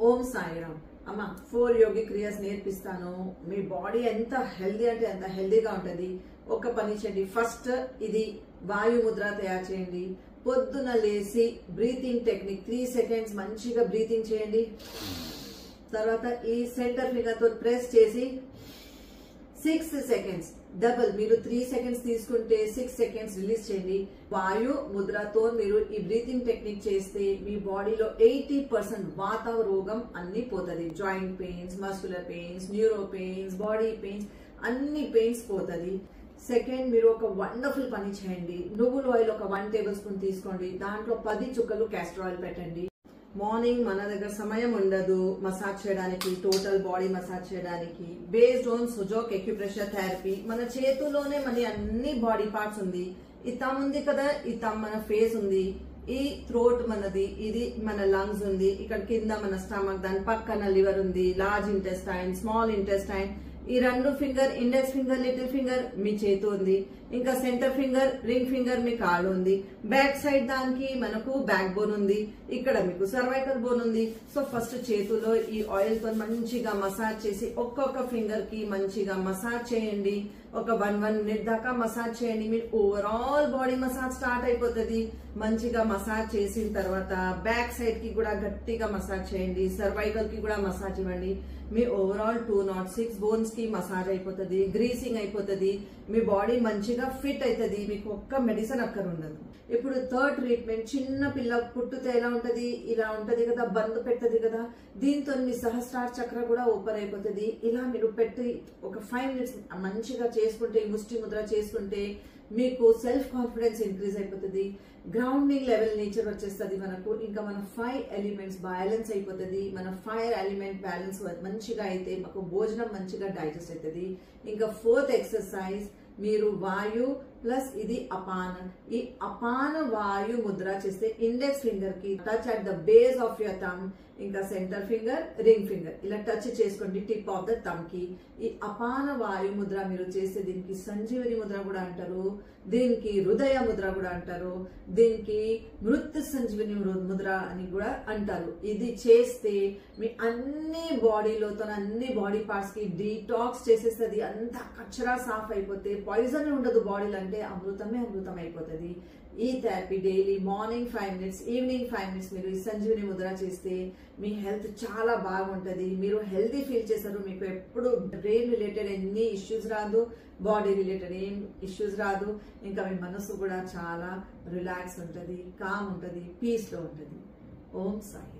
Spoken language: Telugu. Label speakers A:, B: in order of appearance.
A: ఓం సాయిరామ్. అమ్మ 4 యోగి క్రియాస్ నేర్పిస్తాను. మీ బాడీ ఎంత హెల్దీ అంటే అంత హెల్దీగా ఉంటుంది. ఒక పని చేయండి. ఫస్ట్ ఇది వాయు ముద్ర తయారు చేయండి. పొద్దున లేసి బ్రీతింగ్ టెక్నిక్ 3 సెకండ్స్ మంచిగా బ్రీతింగ్ చేయండి. తర్వాత ఈ సెంటర్ ఫింగర్ తో ప్రెస్ చేసి 6 సెకండ్స్ డబుల్. మీరు 3 సెకండ్స్ తీసుకుంటే 6 సెకండ్స్ రిలీజ్ చేయండి. వాయు ముద్రతో మీరు ఈ బ్రీతింగ్ టెక్నిక్ చేస్తే మీ బాడీలో 80% వాత రోగం అన్ని పోతుంది. Joint pains, muscular pains, neuro pains, body pains, అన్ని పెయిన్స్ పోతుంది. సెకండ్, మీరు ఒక వండర్ఫుల్ పని చేయండి. నువ్వుల ఆయిల్ ఒక 1 టేబుల్ స్పూన్ తీసుకోండి. దాంట్లో 10 చుక్కలు క్యాస్టర్ ఆయిల్ పెట్టండి. మార్నింగ్ మన దగ్గర సమయం ఉండదు మసాజ్ చేయడానికి, టోటల్ బాడీ మసాజ్ చేయడానికి. బేస్డ్ ఆన్ సుజోక్ ఎక్యుప్రెషర్ థెరపీ మన చేతుల్లోనే మన అన్ని బాడీ పార్ట్స్ ఉంది. ఈ తమ్ ఉంది కదా, ఈ తమ్ మన ఫేస్ ఉంది, ఈ థ్రోట్ మనది, ఇది మన లంగ్స్ ఉంది, ఇక్కడ కింద మన స్టమక్, దాని పక్కన లివర్ ఉంది, లార్జ్ ఇంటెస్టైన్, స్మాల్ ఇంటెస్టైన్. ఈ 2 finger, index finger, little finger మీ చేతు ఉంది. ఇంకా సెంటర్ ఫింగర్, రింగ్ ఫింగర్ మీ కాళ్ళు ఉంది. బ్యాక్ సైడ్ దానికి మనకు బ్యాక్ బోన్ ఉంది. ఇక్కడ మీకు సర్వైకల్ బోన్ ఉంది. సో ఫస్ట్ చేతులో ఈ ఆయిల్ తో మంచిగా మసాజ్ చేసి ఒక్కొక్క ఫింగర్ కి మంచిగా మసాజ్ చేయండి. ఒక 1 మినిట్ దాకా మసాజ్ చేయండి. మీరు ఓవరాల్ బాడీ మసాజ్ స్టార్ట్ అయిపోతుంది. మంచిగా మసాజ్ చేసిన తర్వాత బ్యాక్ సైడ్ కి కూడా గట్టిగా మసాజ్ చేయండి. సర్వైకల్ కి కూడా మసాజ్ ఇవ్వండి. మీ ఓవరాల్ 206 బోన్స్ కి మసాజ్ అయిపోతుంది, గ్రీసింగ్ అయిపోతుంది. మీ బాడీ మంచిగా ఫిట్ అవుతుంది. మీకు ఒక్క మెడిసిన్ అక్కర్ ఉండదు. ఇప్పుడు థర్డ్ ట్రీట్మెంట్, చిన్న పిల్ల పుట్టుతే ఎలా ఉంటది, ఇలా ఉంటది కదా, బంద్ పెట్టది కదా, దీంతో మీ సహస్రార చక్ర కూడా ఓపెన్ అయిపోతుంది. ఇలా మీరు పెట్టి ఒక 5 మినిట్స్ మంచిగా చేసుకుంటే, ముష్టి ముద్ర చేసుకుంటే మీకు సెల్ఫ్ కాన్ఫిడెన్స్ ఇంక్రీజ్ అయిపోతుంది. గ్రౌండింగ్ లెవెల్ నేచర్ వచ్చేస్తుంది మనకు. ఇంకా మన 5 ఎలిమెంట్స్ బ్యాలెన్స్ అయిపోతుంది. మన ఫైర్ ఎలిమెంట్ బ్యాలెన్స్ మంచిగా అయితే మాకు భోజనం మంచిగా డైజెస్ట్ అవుతుంది. ఇంకా 4th ఎక్సర్సైజ్, మీరు వాయు ప్లస్ ఇది అపాన, ఈ అపాన వాయు ముద్ర చేస్తే ఇండెక్స్ ఫింగర్ కి touch at the base of your thumb, ఇంకా సెంటర్ ఫింగర్, రింగ్ ఫింగర్ ఇలా టచ్ చేసుకోండి టిప్ ఆఫ్ ద థమ్ కి. ఈ అపాన వాయు ముద్ర మీరు చేస్తే దీనికి సంజీవని ముద్ర కూడా అంటారు, దీనికి హృదయ ముద్ర కూడా అంటారు, దీనికి మృత్యు సంజీవని ముద్ర అని కూడా అంటారు. ఇది చేస్తే మీ అన్ని బాడీలోతో అన్ని బాడీ పార్ట్స్ కి డీటాక్స్ చేసేస్తుంది. అంతా కచరా సాఫ్ అయిపోతే పాయిజన్ ఉండదు బాడీలో, అంటే అమృతమే అమృతం అయిపోతుంది. ఈ therapy daily morning 5 minutes, evening 5 minutes మీరు ఈ సంజీవని ముద్ర చేస్తే మీ హెల్త్ చాలా బాగుంటుంది. మీరు హెల్తీ ఫీల్ చేస్తారు. మీకు ఎప్పుడు బ్రెయిన్ రిలేటెడ్ ఎన్ని ఇష్యూస్ రాదు, బాడీ రిలేటెడ్ ఏం ఇష్యూస్ రాదు. ఇంకా మీ మనసు కూడా చాలా రిలాక్స్ ఉంటుంది, కామ్ ఉంటుంది, పీస్ లో ఉంటుంది. ఓం సాయి.